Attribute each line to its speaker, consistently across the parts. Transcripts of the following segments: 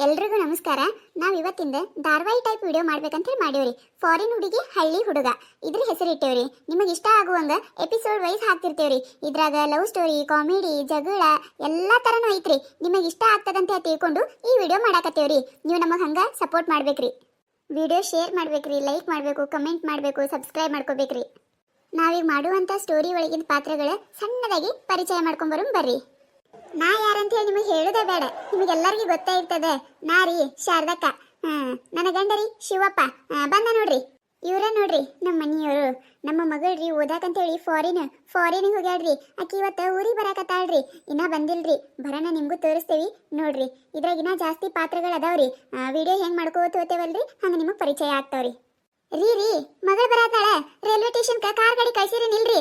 Speaker 1: ಎಲ್ರಿಗೂ ನಮಸ್ಕಾರ. ನಾವು ಇವತ್ತಿಂದ ಧಾರಾವಾಹಿ ಟೈಪ್ ವಿಡಿಯೋ ಮಾಡ್ಬೇಕಂತ ಹೇಳಿ ಮಾಡೇವ್ರಿ. ಫಾರಿನ್ ಹುಡುಗಿ ಹಳ್ಳಿ ಹುಡುಗ ಇದ್ರ ಹೆಸರು ಇಟ್ಟೇವ್ರಿ. ನಿಮಗೆ ಇಷ್ಟ ಆಗುವಂಗ ಎಪಿಸೋಡ್ ವೈಸ್ ಹಾಕ್ತಿರ್ತೇವ್ರಿ. ಇದ್ರಾಗ ಲವ್ ಸ್ಟೋರಿ, ಕಾಮಿಡಿ, ಜಗಳ ಎಲ್ಲಾ ತರನೂ ಐತ್ರಿ. ನಿಮಗೆ ಇಷ್ಟ ಆಗ್ತದಂತ ತಿಳ್ಕೊಂಡು ಈ ವಿಡಿಯೋ ಮಾಡಾಕತ್ತೇವ್ರಿ. ನೀವು ನಮಗೆ ಹಂಗ ಸಪೋರ್ಟ್ ಮಾಡ್ಬೇಕ್ರಿ. ವಿಡಿಯೋ ಶೇರ್ ಮಾಡ್ಬೇಕ್ರಿ, ಲೈಕ್ ಮಾಡಬೇಕು, ಕಮೆಂಟ್ ಮಾಡಬೇಕು, ಸಬ್ಸ್ಕ್ರೈಬ್ ಮಾಡ್ಕೋಬೇಕ್ರಿ. ನಾವೀಗ ಮಾಡುವಂತ ಸ್ಟೋರಿ ಒಳಗಿನ ಪಾತ್ರಗಳ ಸಣ್ಣದಾಗಿ ಪರಿಚಯ ಮಾಡ್ಕೊಂಬರು ಬರ್ರಿ. ನಾ ಯಾರಂತ ಹೇಳಿ ನಿಮಗೆ ಹೇಳುದೇ ಬೇಡ, ನಿಮಗೆಲ್ಲರಿಗೂ ಗೊತ್ತೇ ಇರ್ತದೆ. ನಾ ರೀ ಶಾರದಕ್ಕ. ನನ್ನ ಗಂಡರಿ ಶಿವಪ್ಪ. ಬಂದ ನೋಡ್ರಿ, ಇವ್ರ ನೋಡ್ರಿ ನಮ್ಮ ಮನೆಯವರು. ನಮ್ಮ ಮಗಳ್ರಿ ಓದಾಕಂತೇಳಿ ಫಾರಿನಿಗೆ ಹೋಗ್ಯಾಳ್ರಿ. ಆಕಿ ಇವತ್ತು ಊರಿಗೆ ಬರಾಕತ್ತಾಳ್ರಿ, ಇನ್ನ ಬಂದಿಲ್ರಿ. ಬರೋಣ ನಿಮ್ಗೂ ತೋರಿಸ್ತೇವಿ ನೋಡ್ರಿ. ಇದ್ರಾಗಿನ ಜಾಸ್ತಿ ಪಾತ್ರಗಳು ಅದಾವ್ರಿ. ವಿಡಿಯೋ ಹೆಂಗ್ ಮಾಡ್ಕೋತ ಹೋಗ್ತೇವಲ್ರಿ ಹಂಗ ನಿಮಗೆ ಪರಿಚಯ ಆಗ್ತಾವ್ರಿ. ರೀ ಮಗಳು ಬರಾತಾಳ. ರೈಲ್ವೆ ಸ್ಟೇಷನ್ ಕಾರ್ ಗಾಡಿ ಕಳ್ಸಿರಿ ನಿಲ್ರಿ.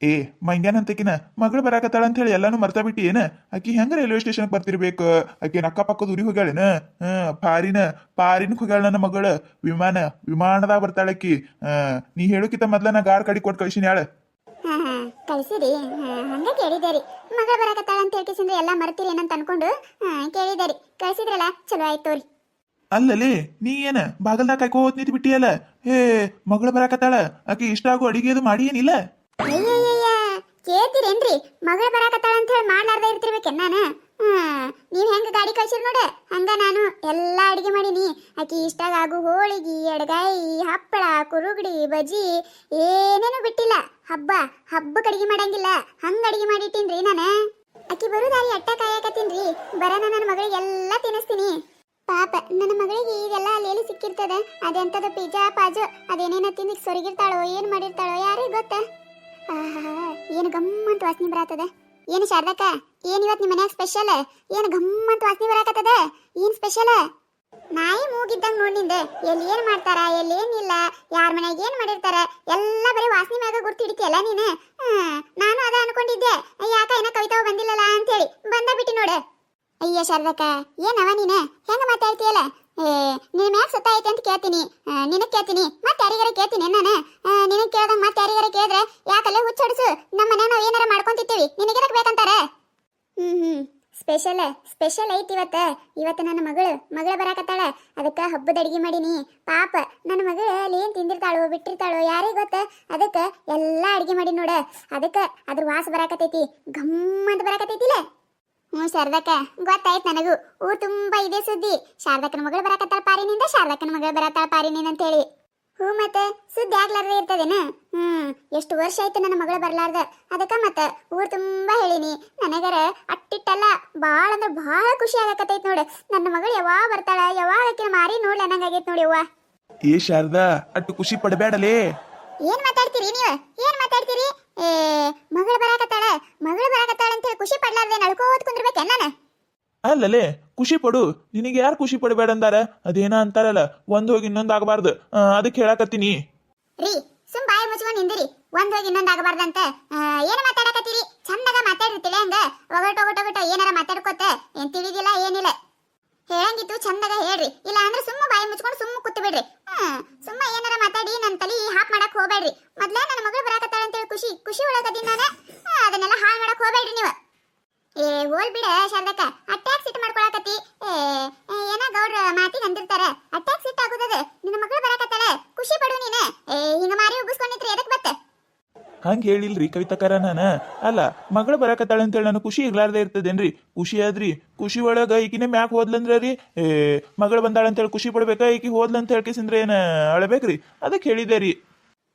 Speaker 2: ಏ ಮಂಗ್ಯಾನಂತಕಿನ ಮಗಳು ಬರಾಕತ್ತಾಳ ಅಂತ ಹೇಳಿ ಎಲ್ಲಾನು ಮರ್ತಾ ಬಿಟ್ಟಿ ಏನ? ಆಕಿ ಹೆಂಗ ರೈಲ್ವೆ ಸ್ಟೇಷನ್ ಬರ್ತಿರ್ಬೇಕು? ಆಕಿನ ಅಕ್ಕಪಕ್ಕದ ಊರಿಗೆ ಹೋಗ್ಯಾಳೇನ? ಪಾರಿನ ಹೋಗ್ಯಾಳ ನನ್ನ ಮಗಳು. ವಿಮಾನದಾಗ ಬರ್ತಾಳಕಿ. ನೀ ಹೇಳೋಕಿತ ಮೊದ್ಲ ನಾ ಗಾರ್ ಕಡಿ ಕೊಟ್ಟು ಕಳ್ಸಿನಿ ಯಾಳ.
Speaker 1: ಕಳ್ಸಿರಿ. ಹಂಗ ಕೇಳಿದಾರಿ. ಮಗಳ ಬರಾಕತ್ತಾಳ ಅಂತ ಹೇಳ್ಕಿಸಿಂದ್ರೆ ಎಲ್ಲಾ ಮರ್ತೀರಿ ಏನಂತ ಅನ್ಕೊಂಡು ಕೇಳಿದಾರಿ. ಕಳ್ಸಿದ್ರಲ್ಲ ಚಲೋ ಆಯ್ತೋರಿ.
Speaker 2: ಅಲ್ಲಲೇ ನೀ ಏನ ಬಾಗಲ್ದಾಗ ಕಾಯ್ಕೋತ್ ನಿಂತು ಬಿಟ್ಟಿಯಲ್ಲ. ಹೇ ಮಗಳು ಬರಾಕತ್ತಾಳ, ಆಕಿ ಇಷ್ಟ ಆಗೋ ಅಡಿಗೆ ಅದು ಮಾಡಿ ಏನಿಲ್ಲ?
Speaker 1: ಅಯ್ಯಯ್ಯಯ್ಯ ಕೇಳ್ತೀರೇನ್ರಿ? ಮಗಳ ಬರಾಕತ್ತಾಳ ಅಂತ ಹೇಳಿ ಮಾಡ್ಲಾರ್ದ ಇರ್ತಿರ್ಬೇಕೇನ್ ನಾನು? ನೀವ್ ಹೆಂಗ ಗಾಡಿ ಕಳ್ಸಿರ್ ನೋಡ ಹಂಗ ನಾನು ಎಲ್ಲಾ ಅಡಿಗೆ ಮಾಡೀನಿ. ಆಕಿ ಇಷ್ಟಾಗ ಆಗು ಹೋಳಿಗಿ, ಎಡಗಾಯಿ, ಹಪ್ಪಳ, ಕುರುಗಡಿ, ಬಜಿ ಏನೇನು ಬಿಟ್ಟಿಲ್ಲ. ಹಬ್ಬಕ್ಕೆ ಅಡಿಗೆ ಮಾಡಂಗಿಲ್ಲ ಹಂಗ ಅಡಿಗೆ ಮಾಡಿಟ್ಟಿನ್ರಿ ನಾನು. ಆಕಿ ಬರುದಾರಿ ಅಟ್ಟ ಕಾಯಕತ್ತೀನ್ರಿ. ಬರೋಣ ನನ್ನ ಮಗಳಿಗೆ ಎಲ್ಲಾ ತಿನ್ನಿಸ್ತೀನಿ. ಪಾಪ ನನ್ನ ಮಗಳಿಗೆ ಇದೆಲ್ಲ ಅಲ್ಲೇಲಿ ಸಿಕ್ಕಿರ್ತದ. ಅದೆಂತದ ಪಿಜ್ಜಾ ಪಾಜು ಅದೇನೇನ ತಿಂದಿ ಸೊರಗಿರ್ತಾಳೋ ಏನ್ ಮಾಡಿರ್ತಾಳೋ ಯಾರಿಗೆ ಗೊತ್ತ. ಏನು ಗಮ್ಮಂತ ವಾಸನೆ ಬರಾತದ. ಏನು ಶಾರದಕ್ಕ, ಏನ್ ಇವತ್ ನಿಮ್ಮ ಮನ್ಯಾಗ ಸ್ಪೆಷಲ್? ಏನು ಗಮ್ಮಂತ ವಾಸನೆ ಬರಾಕತ್ತದ. ಏನ್ ಸ್ಪೆಷಲ್? ನಾಯಿ ಮೂಗಿದ್ದಂಗ ನೋಡಿಂದ ಎಲ್ಲಿ ಏನ್ ಮಾಡ್ತಾರ ಎಲ್ಲಿ ಏನಿಲ್ಲ, ಯಾರ ಮನ್ಯಾಗ ಏನ್ ಮಾಡಿರ್ತಾರ ಎಲ್ಲ ಬರೀ ವಾಸನೆ ಮ್ಯಾಗ ಗುರ್ತು ಹಿಡಿತಿಯಲ್ಲ ನೀನು. ನಾನು ಅದ ಅನ್ಕೊಂಡಿದ್ದೆ, ಯಾಕ ಏನ ಕವಿತಾವ್ ಬಂದಿಲ್ಲಲ್ಲ ಅಂತೇಳಿ ಬಂದ ಬಿಟ್ಟಿ ನೋಡು. ಅಯ್ಯ ಶಾರದಕ್ಕ, ಏನವ ನೀನ ಹೆಂಗ ಮಾತಾಡ್ತೀಯಲ್ಲ? ನಿನ್ನ ಮ್ಯಾಗ ಸತ್ತ ಐತೆ ಅಂತ ಕೇಳ್ತೀನಿ, ನಿನಗ್ ಕೇಳ್ತೀನಿ, ಮತ್ತೆ ಯಾರಿಗಾರ ಕೇಳ್ತೀನಿ ನಾನು. ನಿನಗ್ ಕೇಳ್ದಂಗ ಮತ್ತೆ ಯಾರಿಗಾರ ಕೇಳಿದ್ರೆ ಯಾಕಲ್ಲೇ ಹುಚ್ಚಡಿಸು. ನಮ್ಮ ಮನೆ ನಾವು ಏನಾರ ಮಾಡ್ಕೊಂತಿರ್ತೀವಿ, ನಿನಗೆದಕ್ ಬೇಕಂತಾರ? ಸ್ಪೆಷಲ್ ಐತಿ ಇವತ್ತು ನನ್ನ ಮಗಳು ಬರಾಕತ್ತಾಳ. ಅದಕ್ಕೆ ಹಬ್ಬದ ಅಡಿಗೆ ಮಾಡೀನಿ. ಪಾಪ ನನ್ನ ಮಗಳು ಅಲ್ಲಿ ಏನ್ ತಿಂದಿರ್ತಾಳೋ ಬಿಟ್ಟಿರ್ತಾಳೋ ಯಾರಿಗೆ ಗೊತ್ತ. ಅದಕ್ಕೆ ಎಲ್ಲಾ ಅಡಿಗೆ ಮಾಡಿ ನೋಡ. ಅದಕ್ಕೆ ಅದ್ರ ವಾಸ ಬರಾಕತೈತಿ, ಗಮ್ಮಂತ ಬರಾಕತೈತಿಲ್ಲ. ಶಾರದಕ್ಕ ಗೊತ್ತಾಯ್ತು ನನಗೂ. ಊರು ತುಂಬಾ ಇದೆ ಸುದ್ದಿ. ಶಾರದಕ್ಕನ ಮಗಳು ಬರಾಕತ್ತಾಳ ಪಾರಿನಿಂದ, ಶಾರದಕ್ಕನ ಮಗಳು ಬರಾತಾಳ ಪಾರಿನಿಂದ ಅಂತ ಹೇಳಿ. ಮತ್ತೆ ಸುದ್ದಿ ಆಗ್ಲಾರ್ದೆ ಇರ್ತದೇನ? ಎಷ್ಟು ವರ್ಷ ಆಯ್ತು ನನ್ನ ಮಗಳು ಬರ್ಲಾರ್ದ. ಅದಕ್ಕ ಮತ್ತ ಊರು ತುಂಬಾ ಹೇಳಿನಿ. ನನಗರ ಅಟ್ಟಿಟ್ಟಲ್ಲ ಬಾಳ ಅಂದ್ರೆ ಬಾಳ ಖುಷಿ ಆಗಕತ್ತೈತ್ ನೋಡು. ನನ್ನ ಮಗಳು ಯಾವಾಗ ಬರ್ತಾಳ, ಯಾವಾಗ ಆಕಿನ ಮಾರಿ ನೋಡ್ಲ ಅನ್ನಂಗಾಗೈತ್ ನೋಡಿ. ಅವ್ವ
Speaker 2: ಏ ಶಾರದಾ, ಅಟ್ಟು ಖುಷಿ ಪಡಬೇಡಲೇ.
Speaker 1: ಏನ್ ಮಾತಾಡ್ತೀರಿ ನೀವು? ಏನ್ ಮಾತಾಡ್ತೀರಿ? ಮಗಳು ಬರಾಕತ್ತಾಳ ಅಂತ ಹೇಳಿ ಖುಷಿ ಪಡ್ಲಾರ್ದೆ ನಡ್ಕೋತ್ ಕುಂದ್ರಬೇಕೆ ನಾನು?
Speaker 2: ಅಲ್ಲಲೇ ಖುಷಿ ಪಡು. ನಿನಗೆ ಯಾರು ಖುಷಿ ಪಡಬೇಡ ಅಂದಾರ? ಅದೇನ ಅಂತಾರಲ್ಲ, ಒಂದ್ ಹೋಗಿ ಇನ್ನೊಂದ್ ಆಗಬಾರ್ದು. ಅದಕ್ಕೆ ಹೇಳಾಕತ್ತೀನಿ.
Speaker 1: ರೀ ಸುಮ್ ಬಾಯಿ ಮುಚ್ಕೊಂಡ್ ನಿಂದಿರಿ. ಒಂದ್ ಹೋಗಿ ಇನ್ನೊಂದ್ ಆಗಬಾರ್ದಂತ ಏನ್ ಮಾತಾಡಕತ್ತೀರಿ? ಚಂದಾಗ ಮಾತಾಡಿರ್ತಿಲ್ಲ ಹಂಗ ಒಗಟೊಗಟ ಏನಾರ ಮಾತಾಡ್ಕೋತ ಏನ್ ತಿಳಿದಿಲ್ಲ ಏನಿಲ್ಲ. ಹೇಳಂಗಿತ್ತು ಚಂದಾಗ ಹೇಳ್ರಿ, ಇಲ್ಲ ಅಂದ್ರೆ ಸುಮ್ಮ ಬಾಯಿ ಮುಚ್ಕೊಂಡು ಸುಮ್ಮ ಕೂತ್ ಬಿಡ್ರಿ. ಸುಮ್ಮ ಏನಾರ ಮಾತಾಡಿ ನನ್ನ ತಲಿ ಹಾಪ್ ಮಾಡಕ್ ಹೋಗ್ಬೇಡ್ರಿ. ಮೊದ್ಲೇ ನನ್ನ ಮಗಳು ಬರಾಕತ್ತಾಳ ಅಂತೇಳಿ ಖುಷಿ ಒಳಗದಿ ನಾನು. ಅದನ್ನೆಲ್ಲ ಹಾಳು ಮಾಡಕ್ ಹೋಗ್ಬೇಡ್ರಿ ನೀವು. ಹೋಲ್ ಬಿಡ ಶಾರದಕ್ಕ, ಅಟ್ಯಾಕ್ ಸಿಟ್ ಮಾಡ್ಕೊಳಕತ್ತಿ. ಏನ ಗೌಡ್ರ ಮಾತಿಗೆ ಅಂದಿರ್ತಾರ, ಅಟ್ಯಾಕ್ ಸಿಟ್ ಆಗುದದ. ನಿನ್ನ ಮಗಳು ಬರಾಕತ್ತಾಳ, ಖುಷಿ ಪಡು ನೀನು. ಹಿಂಗ ಮಾರಿ ಉಗಿಸ್ಕೊಂಡಿದ್ರಿ ಎದಕ್ ಬತ್ತ?
Speaker 2: ಹಂಗ ಹೇಳಿಲ್ರಿ ಕವಿತಾಕಾರ ನಾನ. ಅಲ್ಲ, ಮಗಳು ಬರಾಕತ್ತಾಳ ಅಂತೇಳಿ ನಾನು ಖುಷಿ ಇರ್ಲಾರ್ದೆ ಇರ್ತದೇನ್ರಿ? ಖುಷಿ ಆದ್ರಿ. ಖುಷಿ ಒಳಗ ಈಕಿನೇ ಮ್ಯಾಕ್ ಹೋದ್ಲಂದ್ರ ರೀ, ಮಗಳು ಬಂದಾಳ ಅಂತೇಳಿ ಖುಷಿ ಪಡ್ಬೇಕ. ಈಕಿ ಹೋದ್ಲಂತ ಹೇಳ್ಕೇಸಿಂದ್ರೆ ಏನ ಅಳಬೇಕ್ರಿ? ಅದಕ್ಕೆ ಹೇಳಿದೆ ರೀ.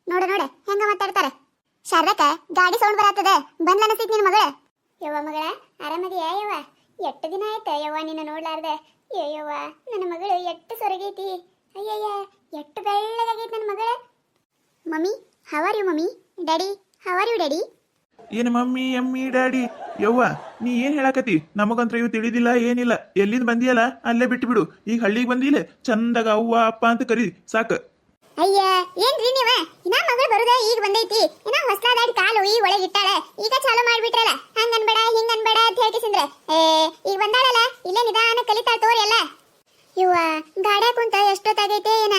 Speaker 1: ನೋಡ ಹೆಂಗ ಮಾತಾಡ್ತಾರ. ಶಾರದಕ್ಕ ಗಾಡಿ ಸೌಂಡ್ ಬರಾತದ, ಬಂದ್ಲ ಅನಸ್ತೈತಿ ನಿನ್ನ ಮಗಳ. ಯವ್ವ ಮಗಳ ಆರಾಮದಿಯಾ ಯವ್ವ? ಎಷ್ಟು ದಿನ ಆಯ್ತ ಯವ್ವ ನಿನ್ನ ನೋಡ್ಲಾರ್ದೆ. ಯವ್ವ ನನ್ನ ಮಗಳು ಎಷ್ಟು ಸೊರಗೈತಿ. ಅಯ್ಯಯ್ಯ ಎಷ್ಟು ಬೆಳ್ಳಗಾಗೈತಿ ನನ್ನ ಮಗಳ. Mummy how are you mummy? Daddy how are you daddy?
Speaker 2: ಏನ್ ಮಮ್ಮಿ ಡ್ಯಾಡಿ? ಯವ್ವ ನೀ ಏನ್ ಹೇಳಾಕತಿ? ನಮಗಂತ್ರ ಇವು ತಿಳಿದಿಲ್ಲ ಏನಿಲ್ಲ. ಎಲ್ಲಿಂದ ಬಂದಿಯಲ್ಲ ಅಲ್ಲೇ ಬಿಟ್ಟು ಬಿಡು. ಈಗ ಹಳ್ಳಿಗೆ ಬಂದಿಲ್ಲ, ಚಂದಾಗ ಅವ್ವ ಅಪ್ಪ ಅಂತ ಕರಿ ಸಾಕು.
Speaker 1: ಅಯ್ಯ ಏನ್ರಿ ನೀವ? ಇನ್ನ ಮಗಳು ಬರುದೇ ಈಗ ಬಂದೈತಿ. ಇನ್ನ ಹೊಸದಾಡಿ ಕಾಲು ಈ ಒಳಗಿಟ್ಟಾಳ. ಈಗ ಚಾಲು ಮಾಡ್ಬಿಟ್ರಲ್ಲ. ಹಂಗನ್ಬೇಡ ಹಿಂಗನ್ಬೇಡ ಅಂತ ಹೇಳ್ಕಿಸಿಂದ್ರ ಈಗ ಬಂದಾಳಲ್ಲ, ಇಲ್ಲೇ ನಿಧಾನ ಕಲಿತಾಳ ತೋರಿ ಎಲ್ಲ. ಇವ್ವ ಗಾಡ್ಯಾ ಕುಂತ ಎಷ್ಟೊತ್ತಾಗೈತೆ ಏನ?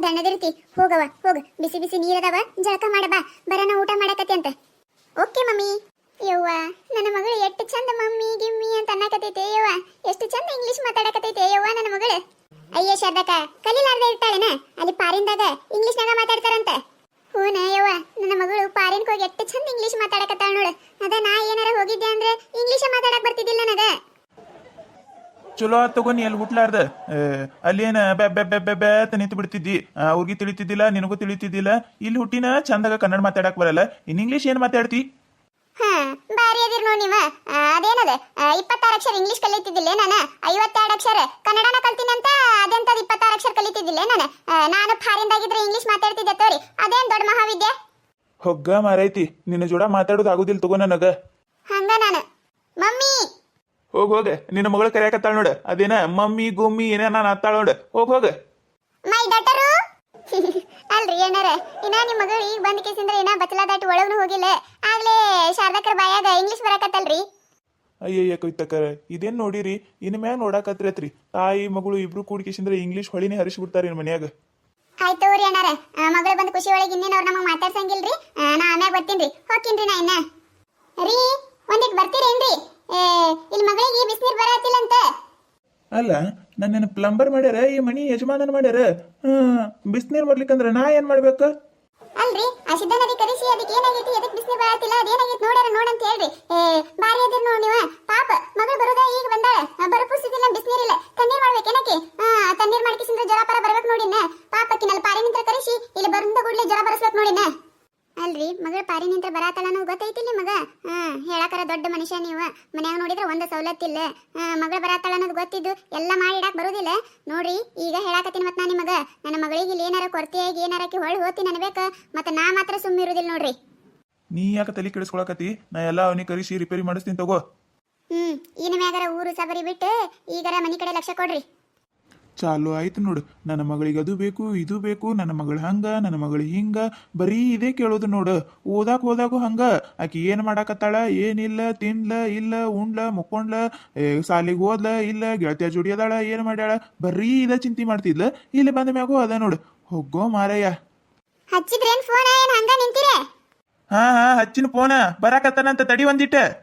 Speaker 1: ದಣ್ಣದಿರ್ತಿ ಹೋಗವ ಹೋಗ. ಬಿಸಿ ನೀರದವ, ಜಳಕ ಮಾಡಬಾ. ಬರೋಣ ಊಟ ಮಾಡಕತ್ತೆ ಅಂತ. Okay mummy. ಯವ್ವ ನನ್ನ ಮಗಳು ಎಷ್ಟು ಚಂದ ಮಮ್ಮಿ ಗಿಮ್ಮಿ ಅಂತ ಅನ್ನಕತೈತೆ. ಯವ್ವ ಎಷ್ಟು ಚಂದ ಇಂಗ್ಲಿಷ್ ಮಾತಾಡಕತೈತೆ ಯವ್ವ ನನ್ನ ಮಗಳು. ಶಾರದಕ್ಕ ಕಲಿಲಾರ್ದೆ ಇರ್ತಾಳೆನ ಅಲ್ಲಿ ಪಾರಿಂದಾಗ ಇಂಗ್ಲಿಷ್ನಾಗ ಮಾತಾಡ್ತಾರಂತ. ಹೂನ ಯವ್ವ, ನನ್ನ ಮಗಳು ಪಾರಿನ್ಕ್ ಹೋಗಿ ಎಷ್ಟು ಚಂದ ಇಂಗ್ಲಿಷ್ ಮಾತಾಡಕತ್ತಾಳ ನೋಡು. ಅದ ನಾ ಏನಾರ ಹೋಗಿದ್ದೆ ಅಂದ್ರೆ ಇಂಗ್ಲಿಷ್ ಮಾತಾಡಕ್ ಬರ್ತಿದ್ದಿಲ್ಲ ನನಗ.
Speaker 2: ಚಲೋ ಆತ್ ತಗೋ, ನೀ ಅಲ್ಲಿ ಹುಟ್ಲಾರ್ದ ಅಲ್ಲೇನ ಬೆ ಬೆ ಬೆ ಬೆ ಬೆ ಅಂತ ನಿಂತು ಬಿಡ್ತಿದ್ದಿ. ಅವ್ರಿಗೆ ತಿಳಿತಿದ್ದಿಲ್ಲ, ನಿನಗೂ ತಿಳಿತಿದ್ದಿಲ್ಲ. ಇಲ್ಲಿ ಹುಟ್ಟಿನ ಚಂದಾಗ ಕನ್ನಡ ಮಾತಾಡಕ್ ಬರಲ್ಲ, ಇನ್ ಇಂಗ್ಲಿಷ್ ಏನ್ ಮಾತಾಡ್ತಿ?
Speaker 1: ಹಾ, ಬಾರಿ ಅದಿರ್ ನೋಡಿ ನೀವ. ಅದೇನದ 26 ಅಕ್ಷರ ಇಂಗ್ಲಿಷ್ ಕಲಿತಿದ್ದಿಲ್ಲ ನಾನು, 52 ಅಕ್ಷರ ಕನ್ನಡನ ಕಲ್ತೀನಿ ಅಂತ ಅದೆಂತದ 26 ಅಕ್ಷರ ಕಲಿತಿದ್ದಿಲ್ಲ ನಾನು. ನಾನು ಫಾರಿಂದಾಗಿದ್ರೆ ಇಂಗ್ಲಿಷ್ ಮಾತಾಡ್ತಿದ್ದೆ ತೋರಿ, ಅದೇನ್ ದೊಡ್ಡ ಮಹಾವಿದ್ಯೆ.
Speaker 2: ಹೊಗ್ಗ ಮಾರೈತಿ, ನಿನ್ನ ಜೋಡ ಮಾತಾಡೋದು ಆಗುದಿಲ್ಲ ತಗೋ ನನಗ.
Speaker 1: ಹಂಗ ನಾನು ಮಮ್ಮಿ
Speaker 2: ಹೋಗ ನಿನ್ನ ಮಗಳು ಕರೆಯಕತ್ತಾಳ ನೋಡ, ಅದೇನ ಮಮ್ಮಿ ಗುಮ್ಮಿ ಏನೇ ನಾನು ಅತ್ತಾಳ ನೋಡ. ಹೋಗ
Speaker 1: ಮೈ ಡಾಟರು. ಅಲ್ರಿ ಏನಾರ ಇನ್ನ ನಿಮ್ ಮಗಳು ಈಗ ಬಂದ ಕೇಸಿಂದ್ರ ಏನ ಬಚ್ಚಲ ದಾಟಿ ಒಳಗ್ನು ಹೋಗಿಲ್ಲ. ಆಗ್ಲೇ ಶಾರದಕ್ಕರ ಬಾಯಾಗ ಇಂಗ್ಲಿಷ್ ಬರಕತ್ತಲ್ರಿ.
Speaker 2: ಅಯ್ಯಯ್ಯ ಕವಿತಕ್ಕರ, ಇದೇನ್ ನೋಡಿರಿ, ಇನ್ ಮ್ಯಾಗ ನೋಡಾಕತ್ರೈತ್ರಿ. ತಾಯಿ ಮಗಳು ಇಬ್ರು ಕೂಡಿಕೇಸಿಂದ್ರ ಇಂಗ್ಲಿಷ್ ಹೊಳಿನೇ ಹರಿಸ್ಬಿಡ್ತಾರ ಇನ್ ಮನ್ಯಾಗ.
Speaker 1: ಆಯ್ತು ತಗೋರಿ ಅಣ್ಣಾರ, ಮಗಳು ಬಂದ ಖುಷಿ ಒಳಗೆ ಇನ್ನೇನವ್ರು ನಮಗ್ ಮಾತಾಡ್ಸಂಗಿಲ್ರಿ. ನಾ ಆಮ್ಯಾಗ ಬರ್ತೀನ್ರಿ, ಹೋಗ್ತೀನ್ರಿ ನಾ ಇನ್ನ. ರೀ ಒಂದಿಟ್ ಬರ್ತೀರೇನ್ರಿ? ಇಲ್ಲಿ ಮಗಳಿಗೆ ಬಿಸಿನೀರ್ ಬರತ್ತಿಲ್ಲ ಅಂತ.
Speaker 2: ಅಲ್ಲ, ನನ್ನ ಪ್ಲಂಬರ್ ಮಾಡ್ಯಾರ, ಈ ಮನಿ ಯಜಮಾನನ್ ಮಾಡ್ಯಾರ. ಬಿಸಿನೀರ್ ಬರ್ಲಿಕ್ಕಂದ್ರ ನಾ ಏನ್ ಮಾಡ್ಬೇಕು?
Speaker 1: ಅಲ್ರಿ ಆ ಸಿದ್ಧನದಿ ಕರೆಸಿ ಅದಕ್ಕೆ ಏನಾಗೈತಿ, ಎದಕ್ ಬಿಸಿನೀರ್ ಬರತ್ತಿಲ್ಲ, ಅದೇನಾಗೈತಿ ನೋಡ್ಯಾರ ನೋಡಂತ ಹೇಳ್ರಿ. ಬಾರಿ ಅದಿರ್ ನೋಡ್ ನೀವ. ಪಾಪ ಮಗಳು ಬರುದ ಈಗ ಬಂದಾಳ, ಬರೋ ಪುರ್ಸಿದಿಲ್ಲ, ಬಿಸಿನೀರಿಲ್ಲ, ತಣ್ಣೀರ್ ಮಾಡ್ಬೇಕೇನಕ್ಕೆ? ತಣ್ಣೀರ್ ಮಾಡ್ಕಿಸಿಂದ್ರ ಜ್ವರ ಪರ ಬರ್ಬೇಕು ನೋಡಿನ. ಪಾಪಕ್ಕಿನಲ್ಲಿ ಪಾರಿ ನಿಂತ್ರ ಕರೆಸಿ ಇಲ್ಲಿ ಬಂದ ಕೂಡ್ಲೆ ಜ್ವರ ಬರಸ್ಬೇಕು ನೋಡಿನ. ಅಲ್ರಿ ಮಗಳ ಪಾರಿ ನಿಂತ್ರ ಬರಾತಳ ಅನ್ನೋದು ಗೊತ್ತೈತಿ ನಿಮಗ? ಹೇಳಕರ ದೊಡ್ಡ ಮನುಷ್ಯ ನೀವು. ಮನ್ಯಾಗ ನೋಡಿದ್ರೆ ಒಂದು ಸವಲತ್ತಿಲ್ಲ. ಮಗಳ ಬರಾತಳ ಅನ್ನೋದು ಗೊತ್ತಿದ್ದು ಎಲ್ಲ ಮಾಡಿ ಇಡಾಕ್ ಬರುದಿಲ್ಲ ನೋಡ್ರಿ. ಈಗ ಹೇಳಾಕತ್ತೀನಿ ಮತ್ ನಾ ನಿಮಗ, ನನ್ನ ಮಗಳಿಗೆ ಇಲ್ಲಿ ಏನಾರ ಕೊರತೆಯಾಗಿ ಏನಾರಕ್ಕೆ ಹೊಳ್ ಹೋಗ್ತೀನಿ ಅನ್ಬೇಕ, ಮತ್ತ ನಾ ಮಾತ್ರ ಸುಮ್ಮಿರುದಿಲ್ಲ ನೋಡ್ರಿ.
Speaker 2: ನೀ ಯಾಕೆ ತಲೆ ಕೆಡಿಸ್ಕೊಳಕತ್ತಿ? ನಾ ಎಲ್ಲ ಅವನಿಗೆ ಕರೆಸಿ ರಿಪೇರಿ ಮಾಡಿಸ್ತೀನಿ ತಗೋ.
Speaker 1: ಇನ್ನು ಮ್ಯಾಗರ ಊರು ಸಬರಿ ಬಿಟ್ಟು ಈಗರ ಮನಿ ಕಡೆ ಲಕ್ಷ ಕೊಡ್ರಿ.
Speaker 2: ಚಾಲು ಆಯ್ತು ನೋಡು, ನನ್ನ ಮಗಳಿಗೆ ಅದು ಬೇಕು ಇದು ಬೇಕು, ನನ್ನ ಮಗಳು ಹಂಗ, ನನ್ನ ಮಗಳು ಹಿಂಗ, ಬರೀ ಇದೇ ಕೇಳೋದು ನೋಡು. ಹೋದಾಗೂ ಹಂಗ. ಆಕಿ ಏನ್ ಮಾಡಾಕತ್ತಾಳ, ಏನಿಲ್ಲ, ತಿನ್ಲ ಇಲ್ಲ, ಉಣ್ಲ ಮುಕ್ಕೊಂಡ್ಲ, ಸಾಲಿಗೆ ಹೋದ್ಲ ಇಲ್ಲ, ಗೆಳತಿಯ ಜೋಡಿ ಅದಾಳ, ಏನ್ ಮಾಡ್ಯಾಳ, ಬರೀ ಇದ ಚಿಂತೆ ಮಾಡ್ತಿದ್ಲ. ಇಲ್ಲಿ ಬಂದ ಮ್ಯಾಗು ಅದ ನೋಡು. ಹೋಗೋ ಮಾರಯ್ಯ.
Speaker 1: ಹಚ್ಚಿದ್ರೇನ್ ಫೋನ್? ಏನ್ ಹಂಗ ನಿಂತಿರೆ?
Speaker 2: ಹಾ ಹಚ್ಚಿನ ಫೋನ ಬರಾಕತ್ತಾನಂತ, ತಡಿ ಒಂದಿಟ್ಟ.